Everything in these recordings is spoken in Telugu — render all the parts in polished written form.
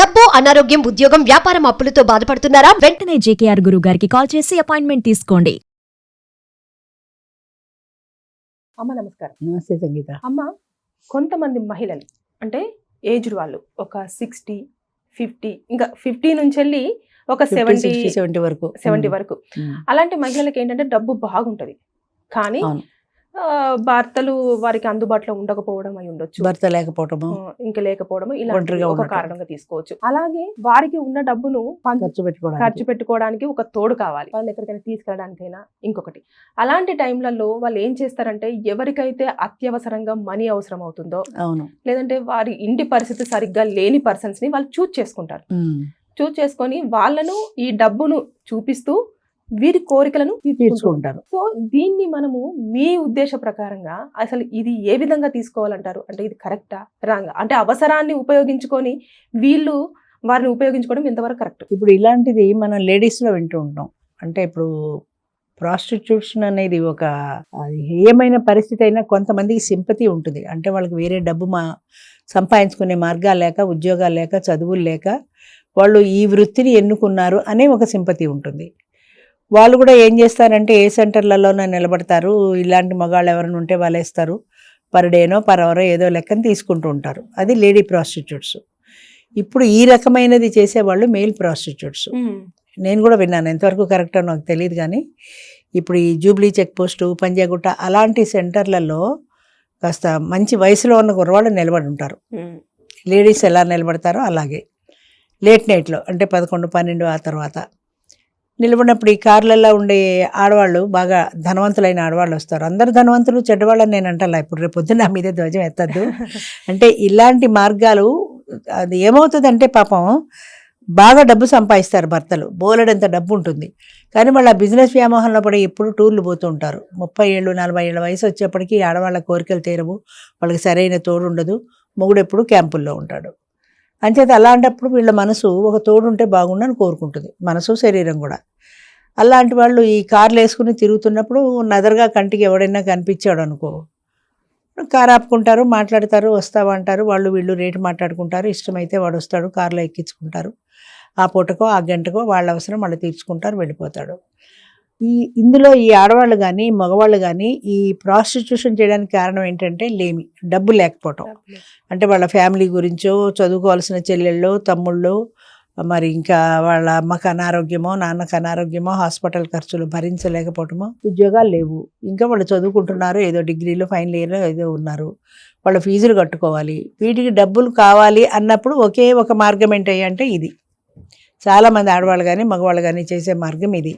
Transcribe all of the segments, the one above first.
డబ్బు, అనారోగ్యం, ఉద్యోగం, వ్యాపారం అప్పులతో బాధపడుతున్నారా? వెంటనే జేకేఆర్ గురువు గారికి కాల్ చేసి అపాయింట్మెంట్ తీసుకోండి. అమ్మ నమస్కారం. నమస్తే సంగీత. అమ్మ, కొంతమంది మహిళలు అంటే ఏజ్డ్ వాళ్ళు ఒక 60, 50 ఇంకా 50 నుంచి వెళ్ళి ఒక 70 వరకు 70 వరకు అలాంటి మహిళలకు ఏంటంటే డబ్బు బాగుంటది, కానీ భర్తలు వారికి అందుబాటులో ఉండకపోవడం అయి ఉండొచ్చు, భర్త లేకపోవడము ఇంకా లేకపోవడం ఇలా ఒక కారణంగా తీసుకోవచ్చు. అలాగే వారికి ఉన్న డబ్బును ఖర్చు పెట్టుకోవడానికి ఒక తోడు కావాలి, వాళ్ళు ఎక్కడికైనా తీసుకెళ్ళడానికైనా ఇంకొకటి. అలాంటి టైంలలో వాళ్ళు ఏం చేస్తారంటే, ఎవరికైతే అత్యవసరంగా మనీ అవసరం అవుతుందో, లేదంటే వారి ఇంటి పరిస్థితి సరిగ్గా లేని పర్సన్స్ ని వాళ్ళు చూస్ చేసుకుంటారు. చూస్ చేసుకొని వాళ్ళను ఈ డబ్బును చూపిస్తూ వీరి కోరికలను తీర్చుకుంటారు. సో దీన్ని మనము మీ ఉద్దేశ ప్రకారంగా అసలు ఇది ఏ విధంగా తీసుకోవాలంటారు? అంటే ఇది కరెక్టా, రాంగా? అంటే అవసరాన్ని ఉపయోగించుకొని వీళ్ళు వారిని ఉపయోగించుకోవడం ఎంతవరకు కరెక్ట్? ఇప్పుడు ఇలాంటిది మనం లేడీస్ లో వింటూ ఉంటాం. అంటే ఇప్పుడు ప్రాస్టిట్యూషన్ అనేది ఒక ఏమైన పరిస్థితి అయినా కొంతమందికి సింపతి ఉంటుంది. అంటే వాళ్ళకి వేరే డబ్బు సంపాదించుకునే మార్గాలు లేక, ఉద్యోగాలు లేక, చదువులు లేక వాళ్ళు ఈ వృత్తిని ఎన్నుకున్నారు అనే ఒక సింపతి ఉంటుంది. వాళ్ళు కూడా ఏం చేస్తారంటే ఏ సెంటర్లలోనే నిలబడతారు, ఇలాంటి మగాళ్ళు ఎవరైనా ఉంటే వాళ్ళు వేస్తారు, పర్ డేనో పర్ అవరో ఏదో లెక్కన తీసుకుంటూ ఉంటారు. అది లేడీ ప్రాస్టిట్యూట్స్. ఇప్పుడు ఈ రకమైనది చేసేవాళ్ళు మెయిల్ ప్రాస్టిట్యూట్స్. నేను కూడా విన్నాను, ఎంతవరకు కరెక్టో నాకు తెలియదు. కానీ ఇప్పుడు ఈ జూబ్లీ చెక్ పోస్టు, పంజాగుట్ట అలాంటి సెంటర్లలో కాస్త మంచి వయసులో ఉన్న కుర్రవాళ్ళు నిలబడి ఉంటారు. లేడీస్ ఎలా నిలబడతారో అలాగే లేట్ నైట్లో అంటే 11, 12 ఆ తర్వాత నిలబడినప్పుడు ఈ కార్లలో ఉండే ఆడవాళ్ళు, బాగా ధనవంతులైన ఆడవాళ్ళు వస్తారు. అందరు ధనవంతులు చెడ్డవాళ్ళని నేను అంటలా, ఇప్పుడు రేపు పొద్దున్న నా మీదే ధ్వజం ఎత్తద్దు. అంటే ఇలాంటి మార్గాలు అది ఏమవుతుందంటే, పాపం బాగా డబ్బు సంపాదిస్తారు భర్తలు, బోలెడంత డబ్బు ఉంటుంది, కానీ వాళ్ళు ఆ బిజినెస్ వ్యామోహంలో పడి ఎప్పుడు టూర్లు పోతూ ఉంటారు. 30 ఏళ్ళు 40 ఏళ్ళ వయసు వచ్చేప్పటికీ ఆడవాళ్ళ కోరికలు తీరవు, వాళ్ళకి సరైన తోడు ఉండదు, మొగుడు ఎప్పుడు క్యాంపుల్లో ఉంటాడు. అంచేత అలాంటప్పుడు వీళ్ళ మనసు ఒక తోడు ఉంటే బాగుండని కోరుకుంటుంది, మనసు శరీరం కూడా. అలాంటి వాళ్ళు ఈ కార్లు వేసుకుని తిరుగుతున్నప్పుడు నదరగా కంటికి ఎవడైనా కనిపించాడు అనుకో, కారు ఆపుకుంటారు, మాట్లాడతారు, వస్తావా అంటారు, వాళ్ళు వీళ్ళు రేటు మాట్లాడుకుంటారు, ఇష్టమైతే వాడు వస్తాడు, కారులో ఎక్కించుకుంటారు. ఆ పూటకో ఆ గంటకో వాళ్ళ అవసరం వాళ్ళు తీర్చుకుంటారు, వెళ్ళిపోతాడు. ఇందులో ఈ ఆడవాళ్ళు కానీ మగవాళ్ళు కానీ ఈ ప్రాస్టిట్యూషన్ చేయడానికి కారణం ఏంటంటే లేమి, డబ్బు లేకపోవటం. అంటే వాళ్ళ ఫ్యామిలీ గురించో, చదువుకోవాల్సిన చెల్లెళ్ళు, తమ్ముళ్ళు, మరి ఇంకా వాళ్ళ అమ్మకు అనారోగ్యమో, నాన్నకు అనారోగ్యమో, హాస్పిటల్ ఖర్చులు భరించలేకపోవటమో, ఉద్యోగాలు లేవు, ఇంకా వాళ్ళు చదువుకుంటున్నారు, ఏదో డిగ్రీలో ఫైనల్ ఇయర్లో ఏదో ఉన్నారు, వాళ్ళ ఫీజులు కట్టుకోవాలి, వీటికి డబ్బులు కావాలి అన్నప్పుడు ఒకే ఒక మార్గం ఏంటంటే ఇది. చాలామంది ఆడవాళ్ళు కానీ మగవాళ్ళు కానీ చేసే మార్గం ఇది.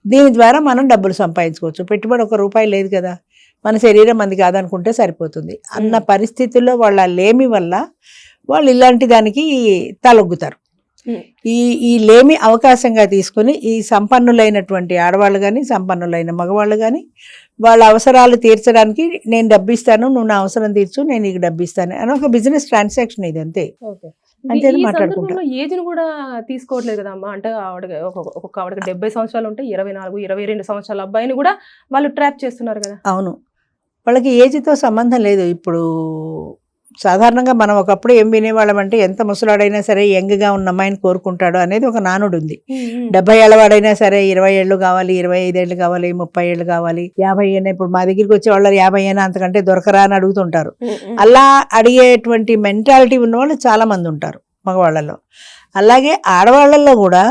దీని ద్వారా మనం డబ్బులు సంపాదించుకోవచ్చు. పెట్టుబడి ₹1 లేదు కదా, మన శరీరం మంది కాదనుకుంటే సరిపోతుంది అన్న పరిస్థితుల్లో వాళ్ళ లేమి వల్ల వాళ్ళు ఇలాంటి దానికి తలొగ్గుతారు. ఈ లేమి అవకాశంగా తీసుకుని ఈ సంపన్నులైనటువంటి ఆడవాళ్ళు కానీ, సంపన్నులైన మగవాళ్ళు కానీ వాళ్ళ అవసరాలు తీర్చడానికి నేను డబ్బు ఇస్తాను, నువ్వు నా అవసరం తీర్చు, నేను నీకు డబ్బు ఇస్తాను అని ఒక బిజినెస్ ట్రాన్సాక్షన్ ఇది, అంతే. ఏజ్ కూడా తీసుకోవట్లేదు కదా అమ్మ. అంటే ఒక్కొక్క ఆవిడకి 70 సంవత్సరాలు ఉంటే 24, 22 సంవత్సరాల అబ్బాయిని కూడా వాళ్ళు ట్రాప్ చేస్తున్నారు కదా. అవును, వాళ్ళకి ఏజ్తో సంబంధం లేదు. ఇప్పుడు సాధారణంగా మనం ఒకప్పుడు ఏం వినేవాళ్ళం అంటే, ఎంత ముసలాడైనా సరే యంగ్గా ఉన్న అమ్మాయిని కోరుకుంటాడు అనేది ఒక నానుడు ఉంది. 70 ఏళ్ళ వాడైనా సరే 20 ఏళ్ళు కావాలి, 25 ఏళ్ళు కావాలి, 30 ఏళ్ళు కావాలి, 50 అయినా. ఇప్పుడు మా దగ్గరికి వచ్చే వాళ్ళు 50 అయినా అంతకంటే దొరకరా అని అడుగుతుంటారు. అలా అడిగేటువంటి మెంటాలిటీ ఉన్నవాళ్ళు చాలా మంది ఉంటారు మగవాళ్ళలో. అలాగే ఆడవాళ్ళల్లో కూడా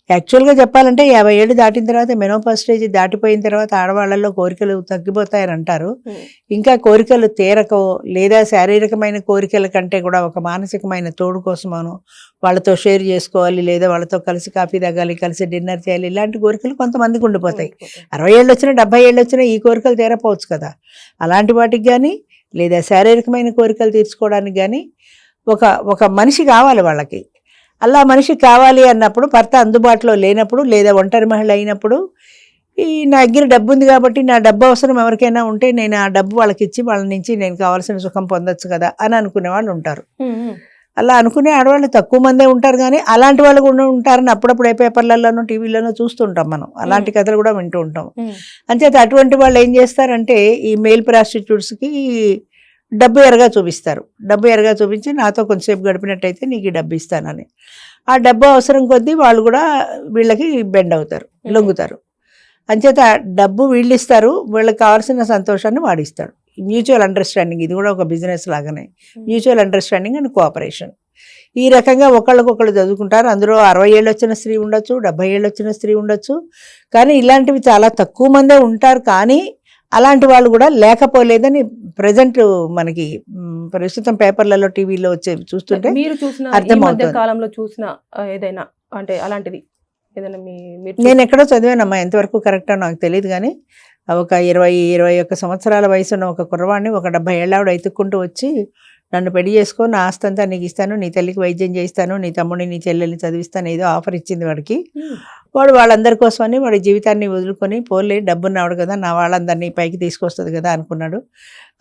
యాక్చువల్గా చెప్పాలంటే 50 ఏళ్ళు దాటిన తర్వాత, మెనోపాజ్ స్టేజ్ దాటిపోయిన తర్వాత ఆడవాళ్ళల్లో కోరికలు తగ్గిపోతాయని అంటారు. ఇంకా కోరికలు తీరకో, లేదా శారీరకమైన కోరికల కంటే కూడా ఒక మానసికమైన తోడు కోసమనో, వాళ్ళతో షేర్ చేసుకోవాలి, లేదా వాళ్ళతో కలిసి కాఫీ తాగాలి, కలిసి డిన్నర్ చేయాలి, ఇలాంటి కోరికలు కొంతమందికి ఉండిపోతాయి. 60 ఏళ్ళు వచ్చినా 70 ఏళ్ళు వచ్చినా ఈ కోరికలు తీరపోవచ్చు కదా. అలాంటి వాటికి కానీ, లేదా శారీరకమైన కోరికలు తీర్చుకోవడానికి కానీ ఒక మనిషి కావాలి వాళ్ళకి. అలా మనిషి కావాలి అన్నప్పుడు భర్త అందుబాటులో లేనప్పుడు, లేదా ఒంటరి మహిళ అయినప్పుడు, నా దగ్గర డబ్బు ఉంది కాబట్టి నా డబ్బు అవసరం ఎవరికైనా ఉంటే నేను ఆ డబ్బు వాళ్ళకి ఇచ్చి వాళ్ళ నుంచి నేను కావాల్సిన సుఖం పొందొచ్చు కదా అని అనుకునే వాళ్ళు ఉంటారు. అలా అనుకునే ఆడవాళ్ళు తక్కువ మందే ఉంటారు, కానీ అలాంటి వాళ్ళు కూడా ఉంటారని అప్పుడప్పుడు ఏ పేపర్లలోనూ టీవీలోనూ చూస్తుంటాం మనం. అలాంటి కథలు కూడా వింటూ ఉంటాం. అంచేత అటువంటి వాళ్ళు ఏం చేస్తారంటే, ఈ మెయిల్ ప్రాస్టిట్యూట్స్కి డబ్బు ఎరగా చూపిస్తారు. డబ్బు ఎరగా చూపించి నాతో కొంచెంసేపు గడిపినట్టయితే నీకు ఈ డబ్బు ఇస్తానని. ఆ డబ్బు అవసరం కొద్దీ వాళ్ళు కూడా వీళ్ళకి బెండ్ అవుతారు, లొంగుతారు. అంచేత డబ్బు వీళ్ళు ఇస్తారు, వీళ్ళకి కావాల్సిన సంతోషాన్ని వాడిస్తాడు. మ్యూచువల్ అండర్స్టాండింగ్, ఇది కూడా ఒక బిజినెస్ లాగానే. Mutual understanding and cooperation. ఈ రకంగా ఒకళ్ళకొకళ్ళు చదువుకుంటారు. అందులో 60 ఏళ్ళు వచ్చిన స్త్రీ ఉండొచ్చు, 70 ఏళ్ళు వచ్చిన స్త్రీ ఉండొచ్చు. కానీ ఇలాంటివి చాలా తక్కువ మందే ఉంటారు. కానీ అలాంటి వాళ్ళు కూడా లేకపోలేదని ప్రజెంట్ మనకి ప్రస్తుతం పేపర్లలో టీవీలో వచ్చే చూస్తుంటే మీరు చూసిన ఈ అర్థమవుతుంది. మధ్య కాలంలో చూసిన ఏదైనా అంటే అలాంటిది ఏదైనా మీరు నేను ఎక్కడో చదివానమ్మా, ఎంతవరకు కరెక్టో నాకు తెలియదు. కానీ ఒక 20-21 సంవత్సరాల వయసు ఉన్న ఒక కుర్రవాడిని ఒక 70 ఏళ్ళ ఆవిడ ఎత్తుక్కుంటూ వచ్చి, నన్ను పెళ్లి చేసుకో, నా ఆస్తి అంతా నీకు ఇస్తాను, నీ తల్లికి వైద్యం చేయిస్తాను, నీ తమ్ముడిని నీ చెల్లెల్ని చదివిస్తాను, ఏదో ఆఫర్ ఇచ్చింది వాడికి. వాడు వాళ్ళందరి కోసమని వాడి జీవితాన్ని వదులుకొని, పోలే డబ్బున్నాడు కదా, నా వాళ్ళందరినీ పైకి తీసుకొస్తుంది కదా అనుకున్నాడు.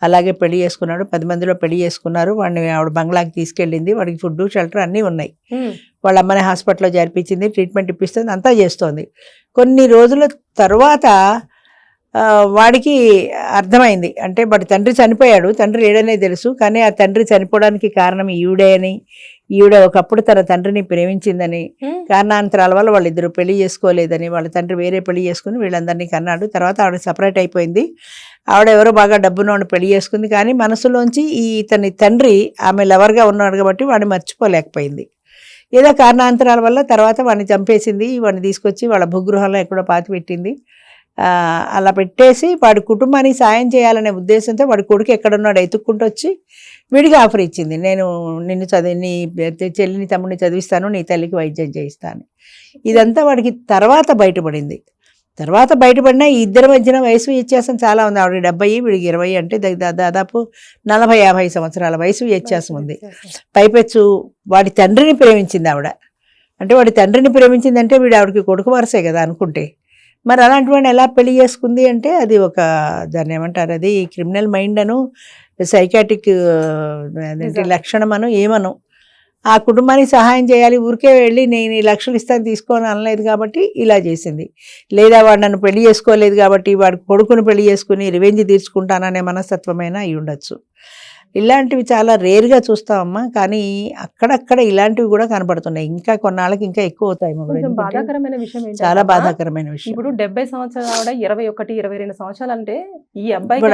అలాగే పెళ్లి చేసుకున్నాడు. 10 మందిలో పెళ్లి చేసుకున్నారు. వాడిని ఆవిడ బంగ్లాకి తీసుకెళ్ళింది. వాడికి ఫుడ్, షెల్టర్ అన్నీ ఉన్నాయి. వాళ్ళ అమ్మని హాస్పిటల్లో జరిపించింది, ట్రీట్మెంట్ ఇప్పిస్తుంది, అంతా చేస్తోంది. కొన్ని రోజుల తర్వాత వాడికి అర్థమైంది, అంటే వాడి తండ్రి చనిపోయాడు, తండ్రి లేడనే తెలుసు. కానీ ఆ తండ్రి చనిపోవడానికి కారణం ఈవిడే అని, ఈవిడ ఒకప్పుడు తన తండ్రిని ప్రేమించిందని, కారణాంతరాల వల్ల వాళ్ళిద్దరూ పెళ్లి చేసుకోలేదని, వాళ్ళ తండ్రి వేరే పెళ్లి చేసుకుని వీళ్ళందరినీ కన్నాడు. తర్వాత ఆవిడ సపరేట్ అయిపోయింది. ఆవిడ ఎవరో బాగా డబ్బున్నవాడిని పెళ్లి చేసుకుంది. కానీ మనసులోంచి ఇతని తండ్రి ఆమె లవర్గా ఉన్నాడు కాబట్టి వాడిని మర్చిపోలేకపోయింది. ఏదో కారణాంతరాల వల్ల తర్వాత వాడిని చంపేసింది. వాడిని తీసుకొచ్చి వాళ్ళ భూగృహంలో ఎక్కడో పాతి పెట్టింది. అలా పెట్టేసి వాడి కుటుంబానికి సాయం చేయాలనే ఉద్దేశంతో వాడి కొడుకు ఎక్కడున్నాడు ఎత్తుక్కుంటూ వచ్చి వీడికి ఆఫర్ ఇచ్చింది, నేను నిన్ను నీ చెల్లిని తమ్ముడిని చదివిస్తాను, నీ తల్లికి వైద్యం చేయిస్తాను. ఇదంతా వాడికి తర్వాత బయటపడింది. తర్వాత బయటపడినా ఈ ఇద్దరి మధ్యన వయసు వ్యత్యాసం చాలా ఉంది. ఆవిడ 70, వీడికి 20, అంటే దాదాపు 40-50 సంవత్సరాల వయసు వ్యత్యాసం ఉంది. పైపెచ్చు వాడి తండ్రిని ప్రేమించింది ఆవిడ. అంటే వాడి తండ్రిని ప్రేమించిందంటే వీడు ఆవిడకి కొడుకు వరసే కదా అనుకుంటే. మరి అలాంటి వాడిని ఎలా పెళ్లి చేసుకుంది అంటే అది ఒక, దాన్ని ఏమంటారు, అది క్రిమినల్ మైండ్ అను, సైకాటిక్ లక్షణం అను, ఏమను. ఆ కుటుంబానికి సహాయం చేయాలి, ఊరికే వెళ్ళి నేను ఈ లక్షలు ఇస్తాను తీసుకోని అనలేదు కాబట్టి ఇలా చేసింది. లేదా వాడు నన్ను పెళ్లి చేసుకోలేదు కాబట్టి వాడి కొడుకుని పెళ్లి చేసుకుని రివెంజ్ తీర్చుకుంటాననే మనస్తత్వమైనా అయి ఉండొచ్చు. ఇలాంటివి చాలా రేర్గా చూస్తామమ్మా. కానీ అక్కడక్కడ ఇలాంటివి కూడా కనపడుతున్నాయి. ఇంకా కొన్నాళ్ళకి ఇంకా ఎక్కువ అవుతాయి. బాధాకరమైన విషయం చాలా బాధాకరమైన విషయం. ఇప్పుడు 70 సంవత్సరాలు 21-22 సంవత్సరాలు అంటే ఈ అబ్బాయి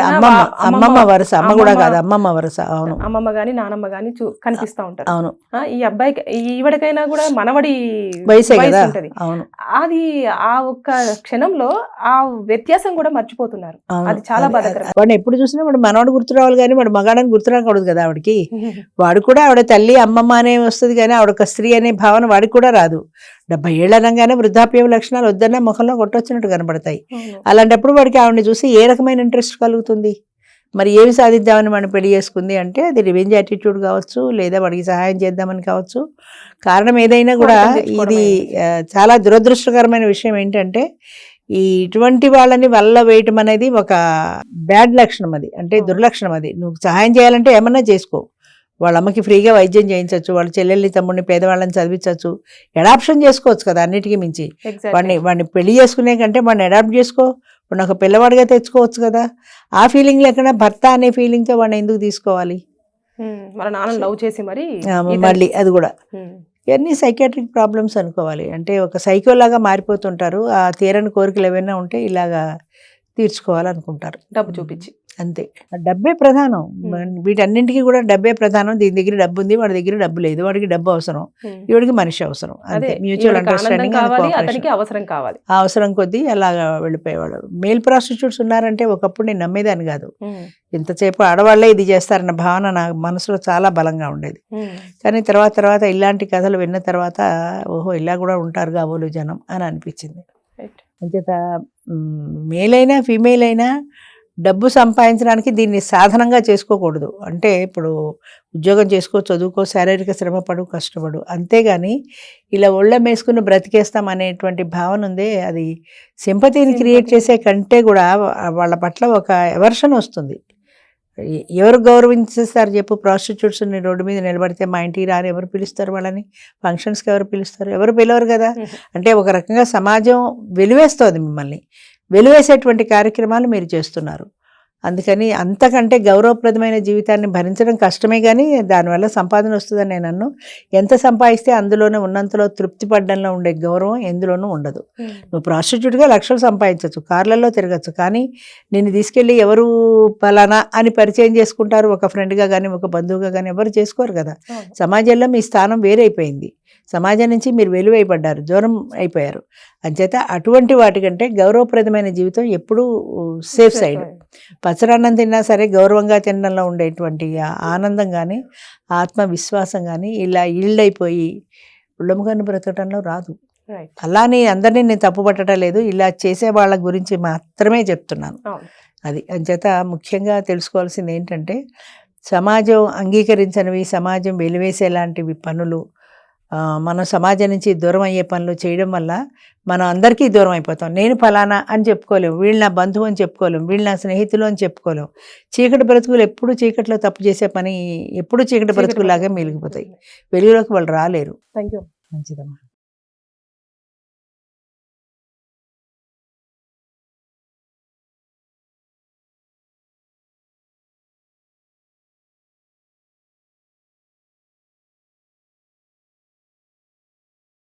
అమ్మమ్మ వరుస, అమ్మ కూడా కాదు, అమ్మమ్మ వరుస. అవును, అమ్మమ్మ గాని నానమ్మ గాని కనిపిస్తా ఉంటారు. అవును, ఈ అబ్బాయికి ఈవిడకైనా కూడా మనవడి వయసే కదా. ఉంటది. అవును, అది ఆ ఒక్క క్షణంలో ఆ వ్యత్యాసం కూడా మర్చిపోతున్నారు. అది చాలా బాధాకరం. వాడిని ఎప్పుడు చూసినా వాడు మనవాడు గుర్తు రావాలి కానీ వాడు మగాడని గుర్తు రాకూడదు కదా ఆవిడకి. వాడు కూడా ఆవిడ తల్లి అమ్మమ్మ అనే వస్తుంది కానీ ఆవిడ ఒక స్త్రీ అనే భావన వాడికి కూడా రాదు. 70 ఏళ్ళు అనగానే వృద్ధాప్య లక్షణాలు వద్దన్న ముఖంలో కొట్టొచ్చినట్టు కనబడతాయి. అలాంటప్పుడు వాడికి ఆవిడని చూసి ఏ రకమైన ఇంట్రెస్ట్ కలుగుతుంది? మరి ఏమి సాధిద్దామని మనం పెళ్లి చేసుకుంది అంటే అది రివెంజ్ యాటిట్యూడ్ కావచ్చు, లేదా వాడికి సహాయం చేద్దామని కావచ్చు. కారణం ఏదైనా కూడా ఇది చాలా దురదృష్టకరమైన విషయం ఏంటంటే ఇటువంటి వాళ్ళని వల్ల వేయటం అనేది ఒక బ్యాడ్ లక్షణం. అది అంటే దుర్లక్షణం. అది నువ్వు సహాయం చేయాలంటే ఏమన్నా చేసుకో. వాళ్ళ అమ్మకి ఫ్రీగా వైద్యం చేయించవచ్చు, వాళ్ళ చెల్లెల్ని తమ్ముడిని పేదవాళ్ళని చదివించవచ్చు, అడాప్షన్ చేసుకోవచ్చు కదా. అన్నిటికీ మించి వాడిని పెళ్లి చేసుకునే కంటే వాడిని అడాప్ట్ చేసుకో, వాడిని ఒక పిల్లవాడిగా తెచ్చుకోవచ్చు కదా. ఆ ఫీలింగ్ లేకుండా భర్త అనే ఫీలింగ్తో వాడిని ఎందుకు తీసుకోవాలి? వాళ్ళ నాన్న లవ్ చేసి మళ్ళీ అది కూడా ఇవన్నీ సైకాట్రిక్ ప్రాబ్లమ్స్ అనుకోవాలి. అంటే ఒక సైకోలాగా మారిపోతుంటారు. ఆ తీరని కోరికలు ఏమైనా ఉంటే ఇలాగా తీర్చుకోవాలనుకుంటారు, డబ్బు చూపించి. అంతే. డబ్బే ప్రధానం. వీటన్నింటికి కూడా డబ్బే ప్రధానం. దీని దగ్గర డబ్బు ఉంది, వాడి దగ్గర డబ్బు లేదు. వాడికి డబ్బు అవసరం, ఈవిడికి మనిషి అవసరం. అంతే. మ్యూచువల్ అండర్స్టాండింగ్, అవసరం కావాలి. ఆ అవసరం కొద్దీ అలాగా వెళ్ళిపోయేవాడు. మేల్ ప్రాస్టిట్యూట్స్ ఉన్నారంటే ఒకప్పుడు నేను నమ్మేదాన్ని కాదు. ఇంతసేపు ఆడవాళ్లే ఇది చేస్తారన్న భావన నా మనసులో చాలా బలంగా ఉండేది. కానీ తర్వాత ఇలాంటి కథలు విన్న తర్వాత ఓహో ఇలా కూడా ఉంటారు కాబోలు జనం అని అనిపించింది. అంచేత మేల్ అయినా ఫీమేల్ అయినా డబ్బు సంపాదించడానికి దీన్ని సాధనంగా చేసుకోకూడదు. అంటే ఇప్పుడు ఉద్యోగం చేసుకో, చదువుకో, శారీరక శ్రమ పడు, కష్టపడు, అంతేగాని ఇలా ఒళ్ళం వేసుకుని బ్రతికేస్తాం అనేటువంటి భావన ఉందే, అది సింపతిని క్రియేట్ చేసే కంటే కూడా వాళ్ళ పట్ల ఒక ఎవర్షన్ వస్తుంది. ఎవరు గౌరవించేస్తారు చెప్పు? ప్రాస్టిట్యూట్స్ని రోడ్డు మీద నిలబడితే మా ఇంటికి రాని ఎవరు పిలుస్తారు? వాళ్ళని ఫంక్షన్స్కి ఎవరు పిలుస్తారు? ఎవరు పిలవరు కదా. అంటే ఒక రకంగా సమాజం వెలివేస్తోంది మిమ్మల్ని. వెలివేసేటువంటి కార్యక్రమాలు మీరు చేస్తున్నారు. అందుకని అంతకంటే గౌరవప్రదమైన జీవితాన్ని భరించడం కష్టమే, కానీ దానివల్ల సంపాదన వస్తుందని నేను అన్ను. ఎంత సంపాదిస్తే అందులోనే ఉన్నంతలో తృప్తి పడ్డంలో ఉండే గౌరవం ఎందులోనూ ఉండదు. నువ్వు ప్రాస్టిట్యూట్గా లక్షలు సంపాదించవచ్చు, కార్లలో తిరగచ్చు, కానీ నిన్ను తీసుకెళ్ళి ఎవరు పలానా అని పరిచయం చేసుకుంటారు? ఒక ఫ్రెండ్గా కానీ ఒక బంధువుగా కానీ ఎవరు చేసుకోరు కదా. సమాజంలో మీ స్థానం వేరైపోయింది, సమాజం నుంచి మీరు వెలువైపడ్డారు, దూరం అయిపోయారు. అంచేత అటువంటి వాటికంటే గౌరవప్రదమైన జీవితం ఎప్పుడూ సేఫ్ సైడ్. పచ్చరన్నం తిన్నా సరే గౌరవంగా తినడంలో ఉండేటువంటి ఆనందం కానీ ఆత్మవిశ్వాసం కానీ ఇలా ఈల్డైపోయి ఉళ్ళముగాను బ్రతకటంలో రాదు. అలానే అందరినీ నేను తప్పు పట్టడం లేదు, ఇలా చేసే వాళ్ళ గురించి మాత్రమే చెప్తున్నాను. అది అంచేత ముఖ్యంగా తెలుసుకోవాల్సింది ఏంటంటే, సమాజం అంగీకరించనివి, సమాజం వెలివేసేలాంటివి పనులు, మనం సమాజం నుంచి దూరం అయ్యే పనులు చేయడం వల్ల మనం అందరికీ దూరం అయిపోతాం. నేను ఫలానా అని చెప్పుకోలేము, వీళ్ళు నా బంధువు అని చెప్పుకోలేము, వీళ్ళు నా స్నేహితులు అని చెప్పుకోలేము. చీకటి బ్రతుకులు ఎప్పుడు చీకట్లో తప్పు చేసే పని ఎప్పుడు చీకటి బ్రతుకులాగా మిగిలిపోతాయి, వెలుగులోకి వాళ్ళు రాలేరు. Thank you. మంచిదమ్మా.